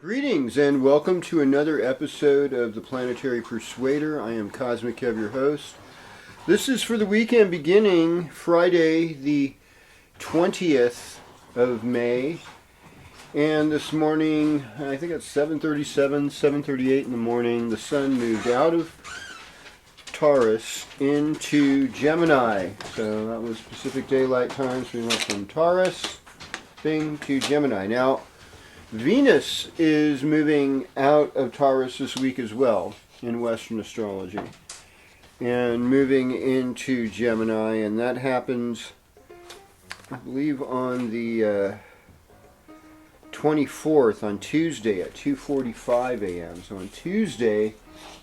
Greetings and welcome to another episode of the Planetary Persuader. I am Cosmic Kev, your host. This is for the weekend beginning Friday the 20th of May. And this morning, I think it's 7:37, 7:38 in the morning, the sun moved out of Taurus into Gemini. So that was Pacific Daylight Time, so we went from Taurus thing to Gemini. Now, Venus is moving out of Taurus this week as well in Western astrology and moving into Gemini, and that happens, I believe, on the 24th, on Tuesday at 2:45 a.m. So on Tuesday,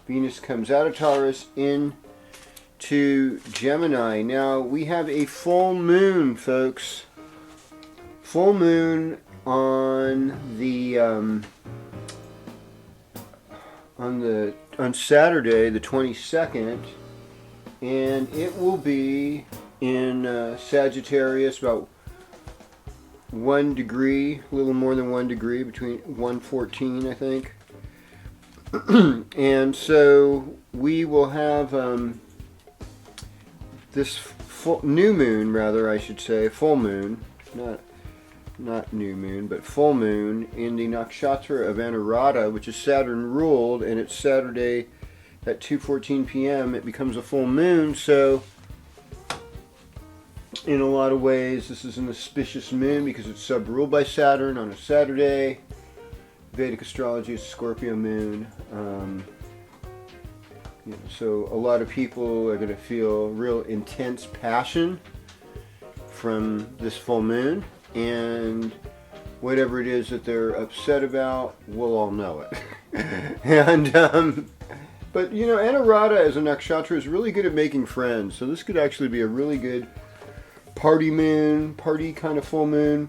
Venus comes out of Taurus into Gemini. Now we have a full moon, folks. Full moon on Saturday the 22nd, and it will be in Sagittarius, about 1 degree, a little more than 1 degree, between 114, I think. And so we will have this new moon, rather, I should say, full moon, not new moon, but full moon in the nakshatra of Anuradha, which is Saturn ruled, and it's Saturday at 2:14 p.m. It becomes a full moon, so in a lot of ways this is an auspicious moon because it's sub-ruled by Saturn on a Saturday. Vedic astrology is Scorpio moon. So a lot of people are going to feel real intense passion from this full moon. And whatever it is that they're upset about, we'll all know it. And but Anuradha as a nakshatra is really good at making friends, so this could actually be a really good party moon, party kind of full moon.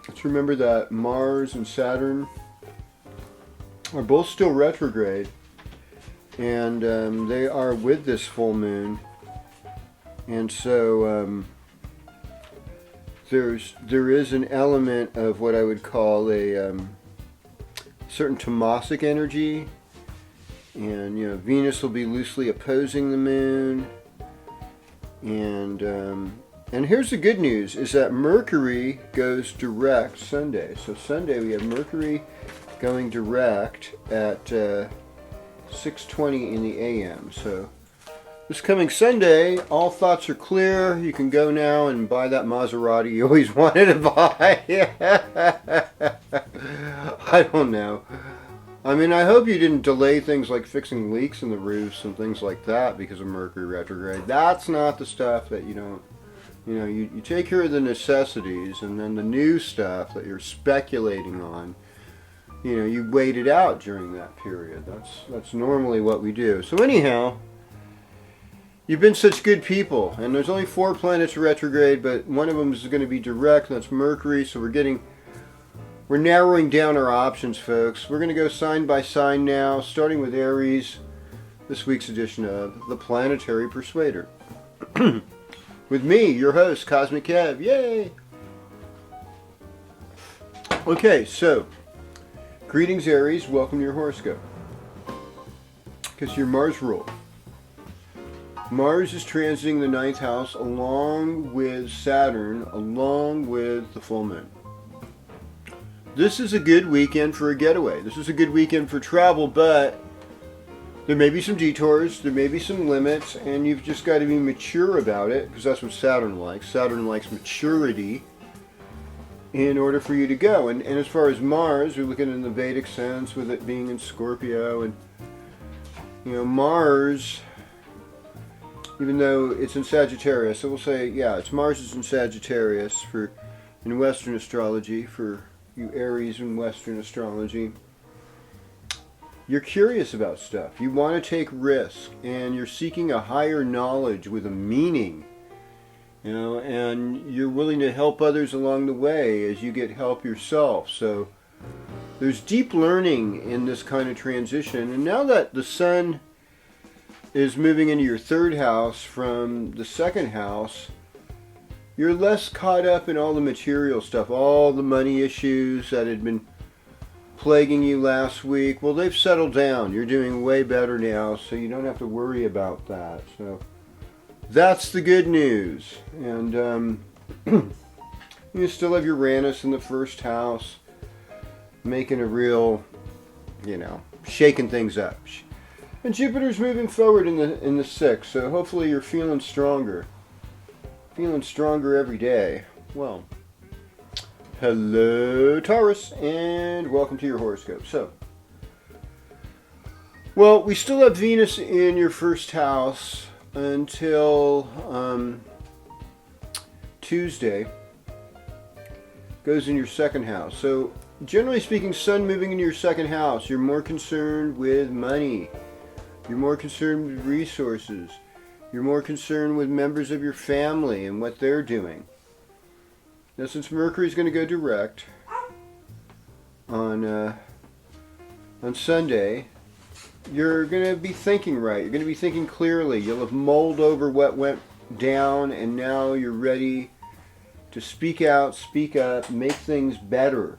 Let's remember that Mars and Saturn are both still retrograde, and they are with this full moon, and so there is an element of what I would call a certain tamasic energy, and Venus will be loosely opposing the moon, and here's the good news, is that Mercury goes direct Sunday. So Sunday we have Mercury going direct at 6:20 in the a.m. So this coming Sunday, all thoughts are clear. You can go now and buy that Maserati you always wanted to buy. I don't know. I mean, I hope you didn't delay things like fixing leaks in the roofs and things like that because of Mercury retrograde. That's not the stuff that you don't, you take care of the necessities, and then the new stuff that you're speculating on, you wait it out during that period. That's normally what we do. So anyhow, you've been such good people, and there's only 4 planets retrograde, but one of them is going to be direct, and that's Mercury, so we're narrowing down our options, folks. We're going to go sign by sign now, starting with Aries, this week's edition of the Planetary Persuader. With me, your host, Cosmic Kev. Yay! Okay, so, greetings Aries, welcome to your horoscope. Because you're Mars ruled. Mars is transiting the 9th house along with Saturn, along with the full moon. This is a good weekend for a getaway. This is a good weekend for travel, but there may be some detours, there may be some limits, and you've just got to be mature about it, because that's what Saturn likes. Saturn likes maturity in order for you to go. And as far as Mars, we're looking in the Vedic sense with it being in Scorpio, and Mars even though it's in Sagittarius. So we'll say, yeah, it's Mars is in Sagittarius in Western astrology, for you Aries in Western astrology. You're curious about stuff. You want to take risks, and you're seeking a higher knowledge with a meaning. And you're willing to help others along the way as you get help yourself. So there's deep learning in this kind of transition. And now that the sun is moving into your third house from the second house, you're less caught up in all the material stuff, all the money issues that had been plaguing you last week. Well, they've settled down. You're doing way better now, so you don't have to worry about that. So that's the good news. And you still have Uranus in the first house, making a real, shaking things up. And Jupiter's moving forward in the sixth, so hopefully you're feeling stronger. Feeling stronger every day. Well, hello Taurus, and welcome to your horoscope. So, well, we still have Venus in your first house until Tuesday. Goes in your second house. So, generally speaking, Sun moving into your second house, you're more concerned with money. You're more concerned with resources. You're more concerned with members of your family and what they're doing. Now, since Mercury's going to go direct on Sunday, you're going to be thinking right. You're going to be thinking clearly. You'll have mulled over what went down, and now you're ready to speak out, speak up, make things better.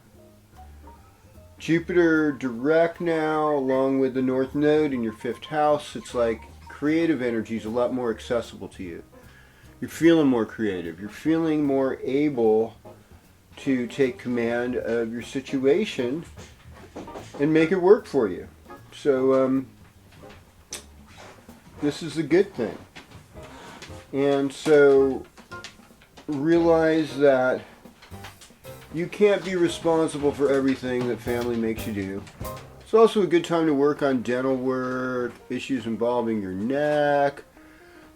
Jupiter direct now, along with the North Node in your fifth house. It's like creative energy is a lot more accessible to you. You're feeling more creative. You're feeling more able to take command of your situation and make it work for you. So this is a good thing. And so realize that you can't be responsible for everything that family makes you do. It's also a good time to work on dental work, issues involving your neck,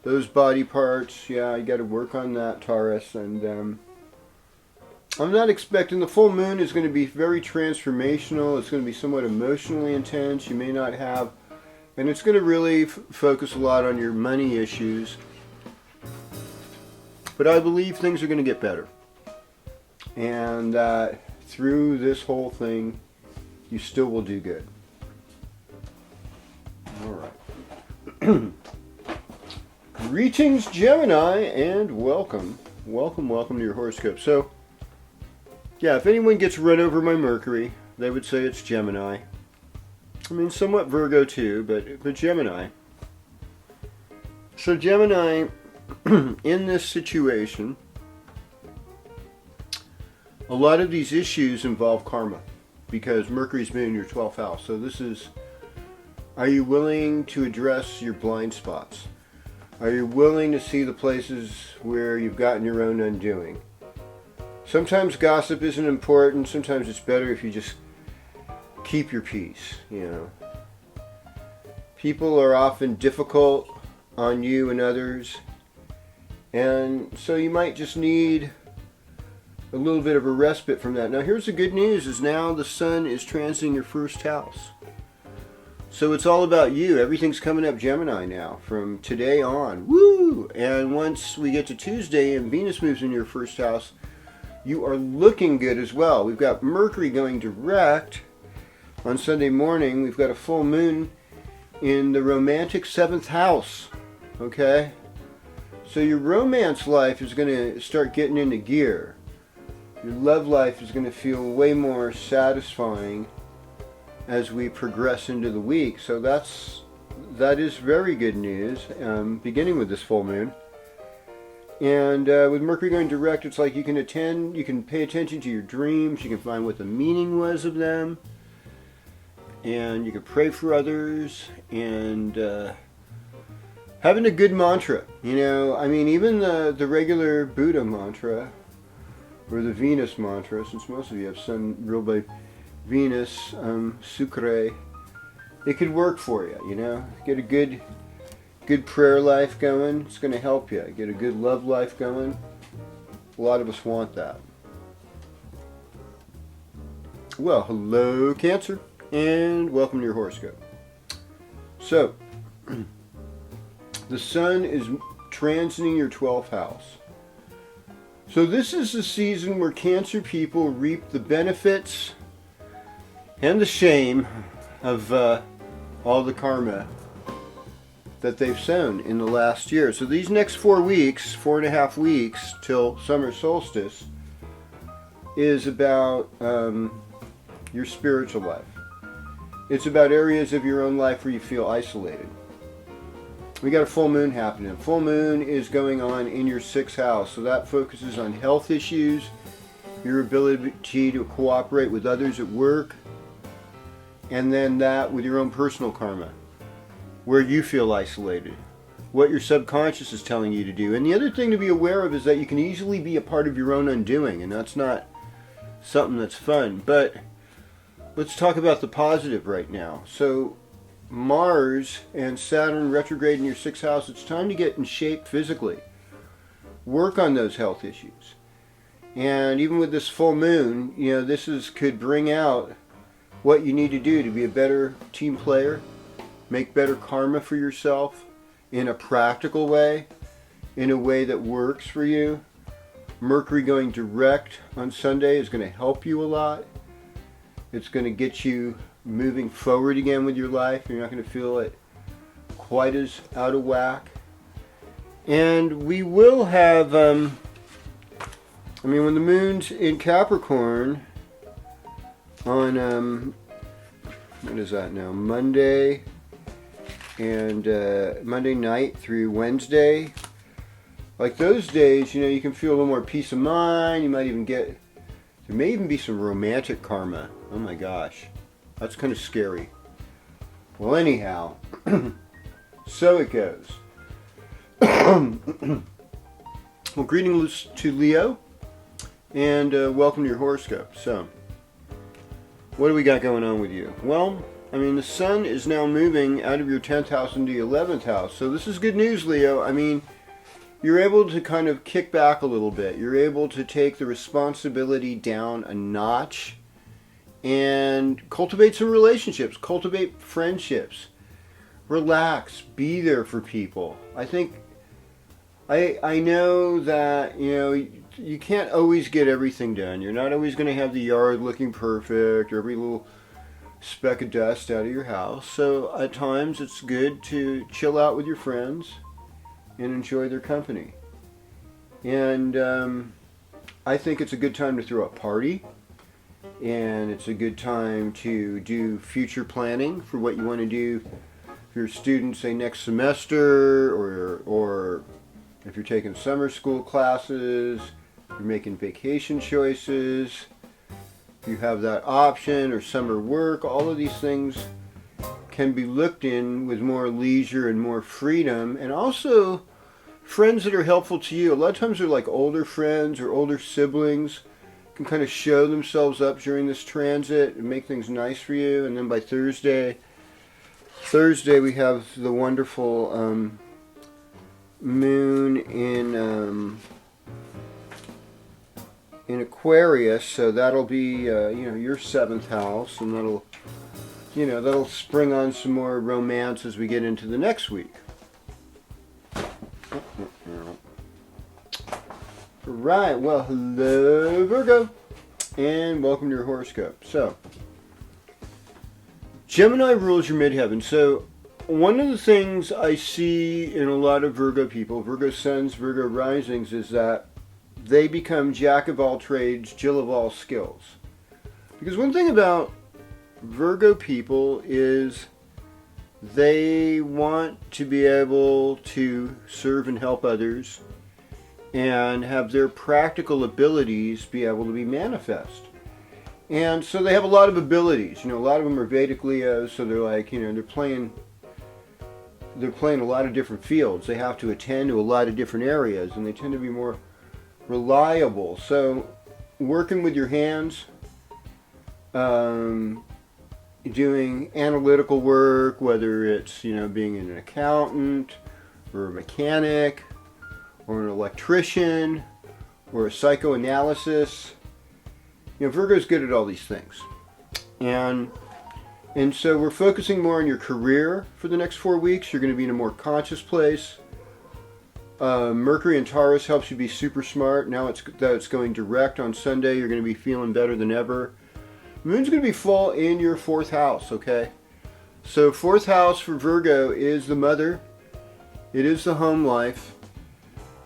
those body parts. Yeah, you got to work on that, Taurus. And I'm not expecting, the full moon is going to be very transformational. It's going to be somewhat emotionally intense. You may not have, and it's going to really focus a lot on your money issues. But I believe things are going to get better. And through this whole thing, you still will do good. All right. Greetings, Gemini, and welcome to your horoscope. So, yeah, if anyone gets run over by Mercury, they would say it's Gemini. I mean, somewhat Virgo too, but Gemini. So Gemini, in this situation, a lot of these issues involve karma, because Mercury's been in your 12th house. So this is, are you willing to address your blind spots? Are you willing to see the places where you've gotten your own undoing? Sometimes gossip isn't important. Sometimes it's better if you just keep your peace, People are often difficult on you and others. And so you might just need a little bit of a respite from that. Now here's the good news, is now the sun is transiting your first house. So it's all about you. Everything's coming up Gemini now from today on. Woo! And once we get to Tuesday and Venus moves in your first house, you are looking good as well. We've got Mercury going direct on Sunday morning. We've got a full moon in the romantic 7th house. Okay? So your romance life is going to start getting into gear. Your love life is going to feel way more satisfying as we progress into the week. So that is very good news, beginning with this full moon. And with Mercury going direct, it's like you can pay attention to your dreams, you can find what the meaning was of them, and you can pray for others, and having a good mantra. I mean, even the regular Buddha mantra, or the Venus mantra, since most of you have Sun ruled by Venus, Sucre, it could work for you, Get a good good prayer life going. It's going to help you get a good love life going. A lot of us want that. Well, hello Cancer, and welcome to your horoscope. So, the sun is transiting your 12th house. So this is the season where Cancer people reap the benefits and the shame of all the karma that they've sown in the last year. So these next 4.5 weeks till summer solstice is about your spiritual life. It's about areas of your own life where you feel isolated. We got a full moon happening. Full moon is going on in your 6th house, so that focuses on health issues, your ability to cooperate with others at work, and then that with your own personal karma, where you feel isolated, what your subconscious is telling you to do. And the other thing to be aware of is that you can easily be a part of your own undoing, and that's not something that's fun. But let's talk about the positive right now. So Mars and Saturn retrograde in your 6th house. It's time to get in shape physically. Work on those health issues. And even with this full moon, could bring out what you need to do to be a better team player, make better karma for yourself in a practical way, in a way that works for you. Mercury going direct on Sunday is going to help you a lot. It's going to get you moving forward again with your life. You're not going to feel it quite as out of whack. And we will have, when the moon's in Capricorn on, what is that now? Monday and Monday night through Wednesday. Like those days, you can feel a little more peace of mind. You might even there may even be some romantic karma. Oh my gosh. That's kind of scary. Well, anyhow, so it goes. Well, greetings to Leo, and welcome to your horoscope. So, what do we got going on with you? Well, the sun is now moving out of your 10th house into the 11th house. So this is good news, Leo. You're able to kind of kick back a little bit. You're able to take the responsibility down a notch and cultivate some relationships, cultivate friendships, relax, be there for people. I think, I know that, you can't always get everything done. You're not always going to have the yard looking perfect or every little speck of dust out of your house. So at times it's good to chill out with your friends and enjoy their company. And I think it's a good time to throw a party. And it's a good time to do future planning for what you want to do for your students, say next semester, or if you're taking summer school classes, you're making vacation choices, if you have that option, or summer work. All of these things can be looked in with more leisure and more freedom, and also friends that are helpful to you. A lot of times they're like older friends or older siblings, can kind of show themselves up during this transit and make things nice for you. And then by Thursday we have the wonderful moon in Aquarius, so that'll be your 7th house, and that'll spring on some more romance as we get into the next week. Right, well, hello Virgo, and welcome to your horoscope. So, Gemini rules your midheaven. So, one of the things I see in a lot of Virgo people, Virgo suns, Virgo risings, is that they become jack of all trades, Jill of all skills. Because one thing about Virgo people is they want to be able to serve and help others and have their practical abilities be able to be manifest. And so they have a lot of abilities. A lot of them are Vedic Leos, so they're like, they're playing a lot of different fields. They have to attend to a lot of different areas, and they tend to be more reliable. So working with your hands, doing analytical work, whether it's being an accountant or a mechanic, or an electrician, or a psychoanalysis. Virgo's good at all these things. And so we're focusing more on your career for the next 4 weeks. You're going to be in a more conscious place. Mercury in Taurus helps you be super smart. Now that it's going direct on Sunday, you're going to be feeling better than ever. Moon's going to be full in your 4th house, okay? So 4th house for Virgo is the mother. It is the home life.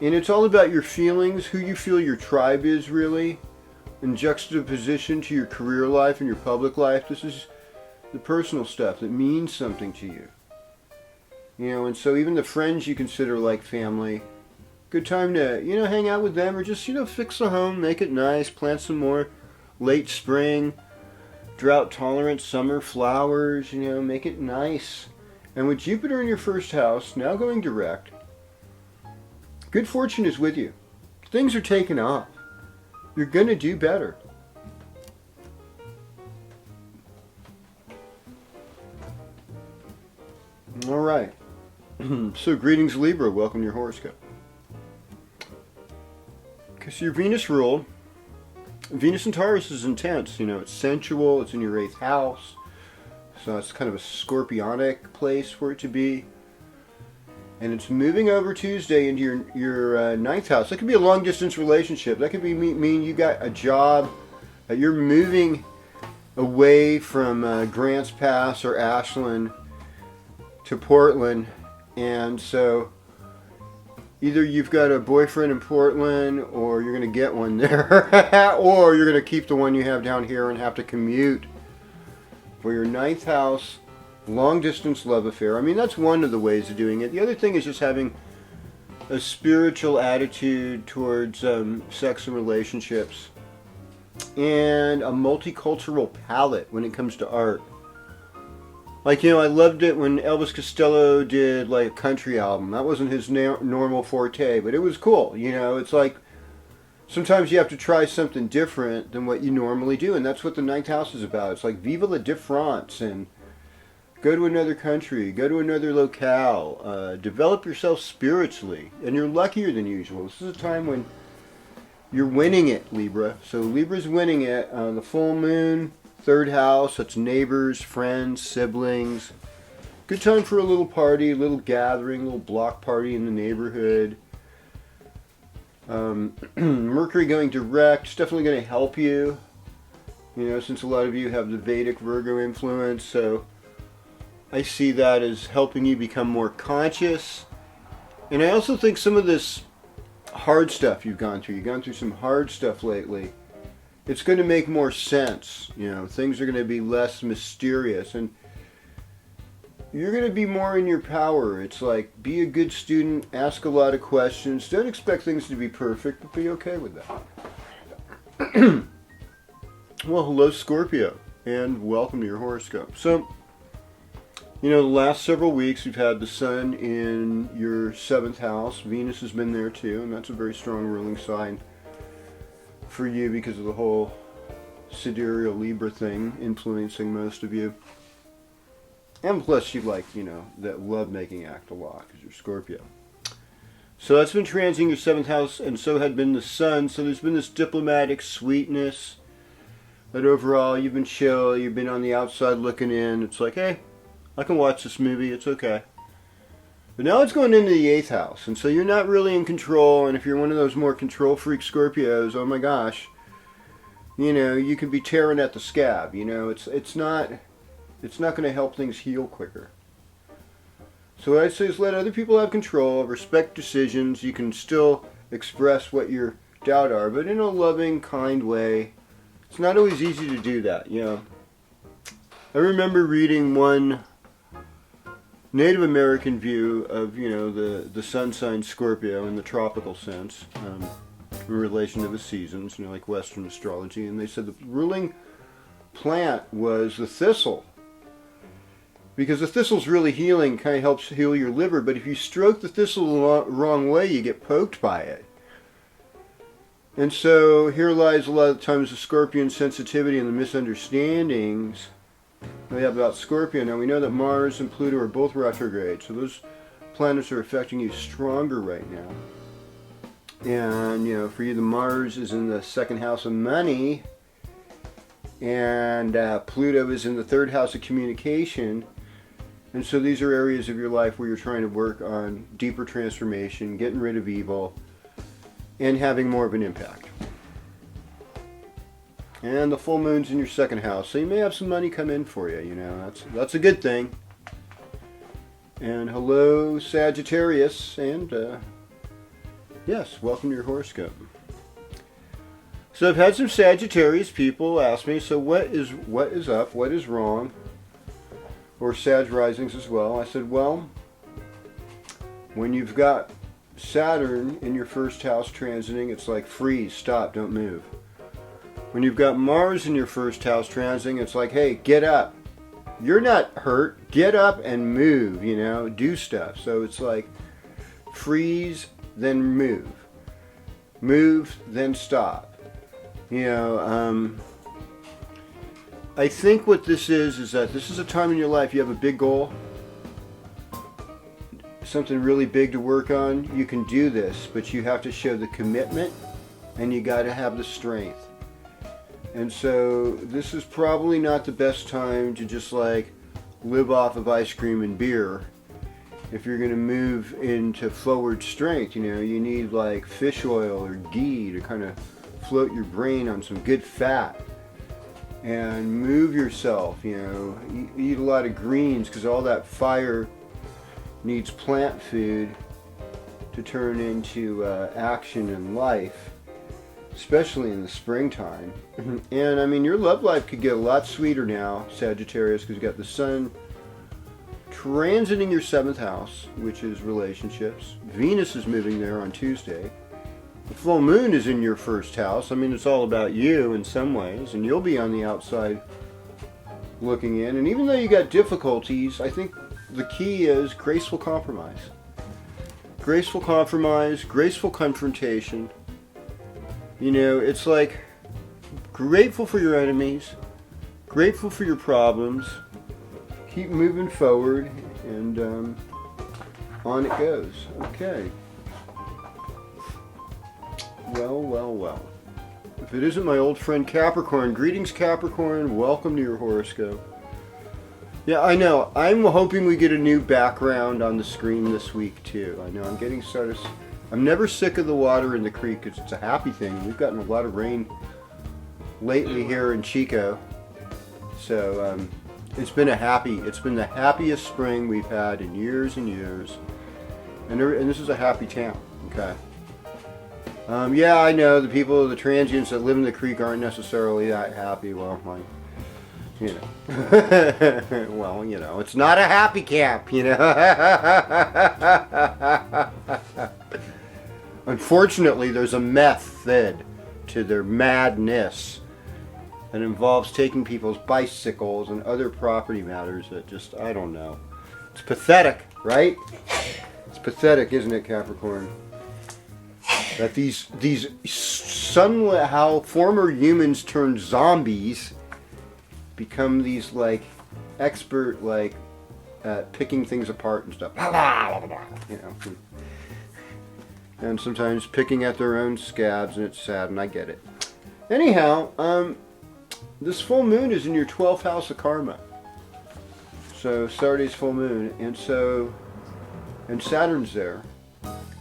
And it's all about your feelings, who you feel your tribe is really, in juxtaposition to your career life and your public life. This is the personal stuff that means something to you. And so even the friends you consider like family, good time to, hang out with them, or just, fix the home, make it nice, plant some more late spring, drought tolerant summer flowers, make it nice. And with Jupiter in your 1st house, now going direct, good fortune is with you. Things are taking off. You're going to do better. All right. So greetings Libra, welcome to your horoscope. Because your Venus rule, Venus in Taurus is intense. It's sensual, it's in your 8th house. So it's kind of a scorpionic place for it to be. And it's moving over Tuesday into your 9th house. That could be a long distance relationship. That could mean you got a job, that you're moving away from Grants Pass or Ashland to Portland. And so either you've got a boyfriend in Portland, or you're going to get one there, or you're going to keep the one you have down here and have to commute for your 9th house long distance love affair. I mean, that's one of the ways of doing it. The other thing is just having a spiritual attitude towards sex and relationships, and a multicultural palette when it comes to art. Like, I loved it when Elvis Costello did like a country album. That wasn't his normal forte, but it was cool. It's like sometimes you have to try something different than what you normally do, and that's what the 9th house is about. It's like vive la différence, and go to another country, go to another locale, develop yourself spiritually, and you're luckier than usual. This is a time when you're winning it, Libra. So Libra's winning it. The full moon, 3rd house, that's neighbors, friends, siblings. Good time for a little party, a little gathering, a little block party in the neighborhood. Mercury going direct is definitely going to help you, since a lot of you have the Vedic Virgo influence. So I see that as helping you become more conscious. And I also think some of this hard stuff you've gone through some hard stuff lately, it's going to make more sense. Things are going to be less mysterious, and you're going to be more in your power. It's like, be a good student, ask a lot of questions, don't expect things to be perfect, but be okay with that. Well, hello Scorpio, and welcome to your horoscope. So, the last several weeks we've had the Sun in your 7th house. Venus has been there too, and that's a very strong ruling sign for you because of the whole sidereal Libra thing influencing most of you. And plus you like, that love-making act a lot because you're Scorpio. So that's been transiting your 7th house, and so had been the Sun. So there's been this diplomatic sweetness, but overall you've been chill, you've been on the outside looking in. It's like, hey, I can watch this movie, it's okay. But now it's going into the 8th house, and so you're not really in control, and if you're one of those more control freak Scorpios, oh my gosh, you could be tearing at the scab. It's not going to help things heal quicker. So what I say is let other people have control, respect decisions. You can still express what your doubt are, but in a loving, kind way. It's not always easy to do that, I remember reading one Native American view of, the sun sign Scorpio in the tropical sense, in relation to the seasons, like Western astrology, and they said the ruling plant was the thistle. Because the thistle's really healing, kind of helps heal your liver, but if you stroke the thistle the wrong way, you get poked by it. And so here lies a lot of times the Scorpion sensitivity and the misunderstandings we have about Scorpio. Now we know that Mars and Pluto are both retrograde, so those planets are affecting you stronger right now. And, you know, for you, the Mars is in the second house of money, and Pluto is in the third house of communication. And so these are areas of your life where you're trying to work on deeper transformation, getting rid of evil, and having more of an impact. And the full moon's in your second house, so you may have some money come in for you, you know, that's a good thing. And hello, Sagittarius, and yes, welcome to your horoscope. So I've had some Sagittarius people ask me, so what is up, what is wrong? Or Sag risings as well. I said, well, when you've got Saturn in your first house transiting, it's like freeze, stop, don't move. When you've got Mars in your first house transiting, it's like, hey, get up. You're not hurt. Get up and move, you know, do stuff. So it's like freeze, then move. Move, then stop. You know, I think what this is that this is a time in your life you have a big goal, something really big to work on. You can do this, but you have to show the commitment and you got to have the strength. And so this is probably not the best time to just like live off of ice cream and beer. If you're going to move into forward strength, you know, you need like fish oil or ghee to kind of float your brain on some good fat and move yourself, you know, eat a lot of greens, because all that fire needs plant food to turn into action and life, especially in the springtime. And I mean, your love life could get a lot sweeter now, Sagittarius, because you got the sun transiting your 7th house, which is relationships. Venus is moving there on Tuesday. The full moon is in your first house. I mean, it's all about you in some ways, and you'll be on the outside looking in. And even though you got difficulties, I think the key is graceful compromise. Graceful compromise, graceful confrontation. You know, it's like grateful for your enemies, grateful for your problems, keep moving forward, and on it goes. Okay. Well. If it isn't my old friend Capricorn, greetings Capricorn, welcome to your horoscope. Yeah, I know, I'm hoping we get a new background on the screen this week too. I know, I'm getting started. I'm never sick of the water in the creek because it's a happy thing. We've gotten a lot of rain lately here in Chico. So it's been the happiest spring we've had in years and years. And this is a happy town, okay? Yeah, I know the transients that live in the creek aren't necessarily that happy. Well, you know, well, you know, it's not a happy camp, you know. Unfortunately, there's a method to their madness that involves taking people's bicycles and other property matters that just, I don't know. It's pathetic, right? It's pathetic, isn't it, Capricorn? That these how former humans turned zombies become these like expert like picking things apart and stuff, you know, and sometimes picking at their own scabs, and it's sad, and I get it. Anyhow, this full moon is in your 12th house of karma. So Saturday's full moon, and Saturn's there.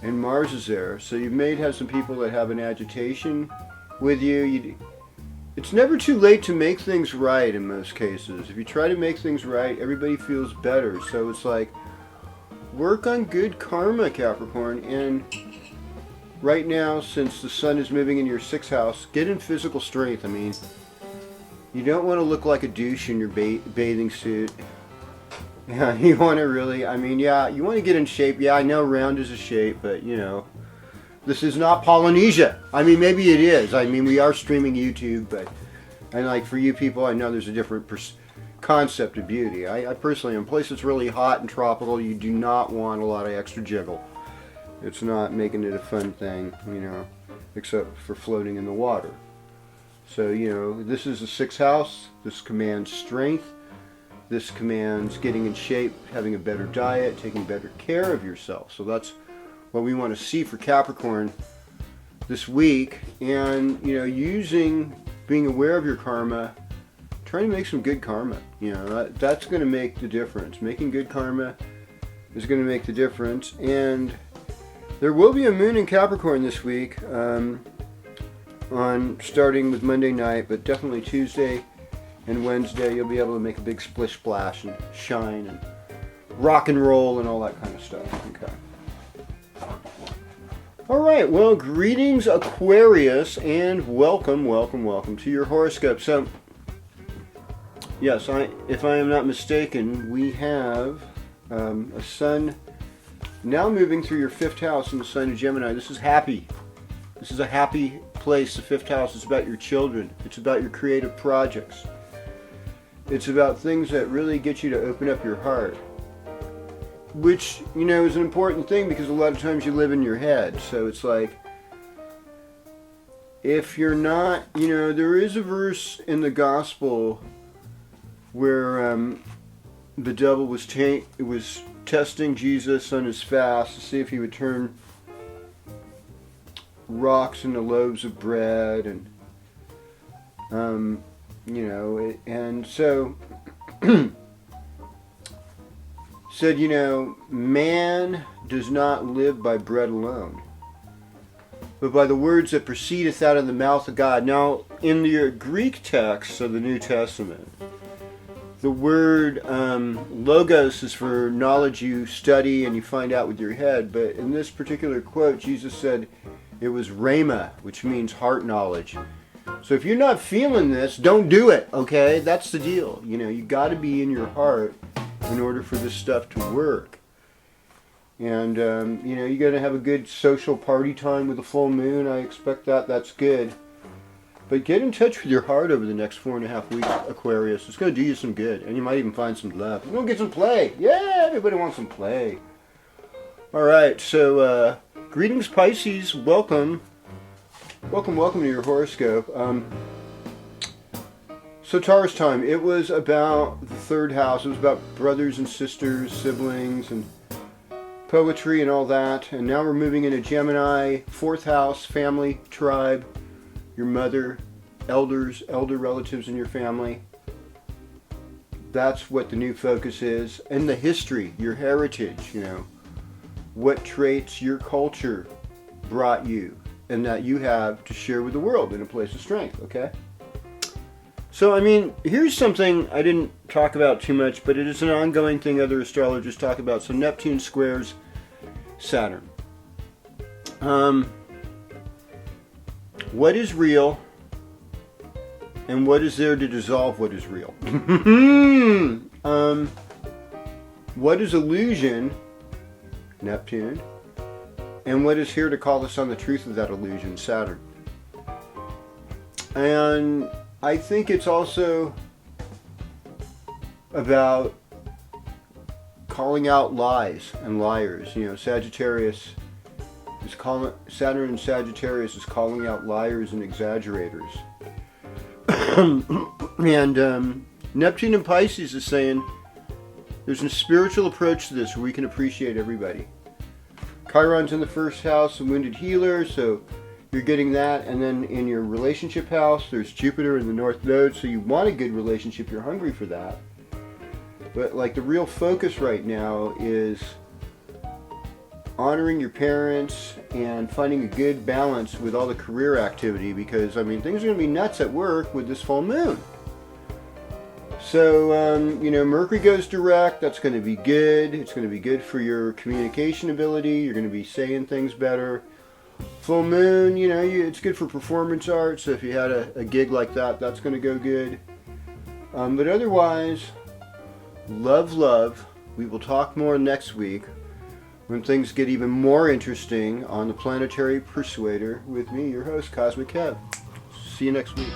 And Mars is there, so you may have some people that have an agitation with you. It's never too late to make things right in most cases. If you try to make things right, everybody feels better. So it's like, work on good karma, Capricorn. And right now, since the sun is moving in your 6th house, get in physical strength. I mean, you don't want to look like a douche in your bathing suit. Yeah, you want to really, I mean, yeah, you want to get in shape. Yeah, I know round is a shape, but, you know, this is not Polynesia. I mean, maybe it is. I mean, we are streaming YouTube, but, and like for you people, I know there's a different concept of beauty. I personally, in places really hot and tropical, you do not want a lot of extra jiggle. It's not making it a fun thing, you know, except for floating in the water. So, you know, this is the 6th house. This commands strength. This commands getting in shape, having a better diet, taking better care of yourself. So that's what we want to see for Capricorn this week. And, being aware of your karma, trying to make some good karma. That's going to make the difference. Making good karma is going to make the difference. And there will be a moon in Capricorn this week, starting with Monday night, but definitely Tuesday and Wednesday you'll be able to make a big splish splash and shine and rock and roll and all that kind of stuff. Okay. All right, well, greetings Aquarius, and welcome to your horoscope. So, yes, if I am not mistaken, we have a sun now moving through your 5th house in the sign of Gemini. This is happy. This is a happy place. The 5th house is about your children. It's about your creative projects. It's about things that really get you to open up your heart, which, is an important thing because a lot of times you live in your head. So it's like, if you're not, there is a verse in the gospel where the devil was testing Jesus on his fast to see if he would turn rocks into loaves of bread, and and so said, man does not live by bread alone, but by the words that proceedeth out of the mouth of God. Now, in the Greek text of the New Testament, the word logos is for knowledge you study and you find out with your head, but in this particular quote, Jesus said it was rhema, which means heart knowledge. So if you're not feeling this, don't do it, okay? That's the deal. You got to be in your heart in order for this stuff to work. And, you're going to have a good social party time with the full moon. I expect that. That's good. But get in touch with your heart over the next 4.5 weeks, Aquarius. It's going to do you some good. And you might even find some love. You're going to get some play. Yeah, everybody wants some play. All right, so greetings, Pisces. Welcome to your horoscope. So Taurus time, it was about the 3rd house. It was about brothers and sisters, siblings, and poetry and all that. And now we're moving into Gemini, 4th house, family, tribe, your mother, elder relatives in your family. That's what the new focus is. And the history, your heritage, what traits your culture brought you and that you have to share with the world in a place of strength, okay? So, here's something I didn't talk about too much, but it is an ongoing thing other astrologers talk about. So Neptune squares Saturn. What is real and what is there to dissolve what is real? What is illusion, Neptune, and what is here to call us on the truth of that illusion, Saturn? And I think it's also about calling out lies and liars. Sagittarius is Saturn in Sagittarius is calling out liars and exaggerators. And Neptune in Pisces is saying there's a spiritual approach to this where we can appreciate everybody. Chiron's in the 1st house, a wounded healer, so you're getting that. And then in your relationship house, there's Jupiter in the North Node, so you want a good relationship, you're hungry for that. But the real focus right now is honoring your parents and finding a good balance with all the career activity, because things are going to be nuts at work with this full moon. So Mercury goes direct. That's going to be good. It's going to be good for your communication ability. You're going to be saying things better. Full moon, it's good for performance art. So if you had a gig like that, that's going to go good. But otherwise, love. We will talk more next week when things get even more interesting on the Planetary Persuader with me, your host, Cosmic Kev. See you next week.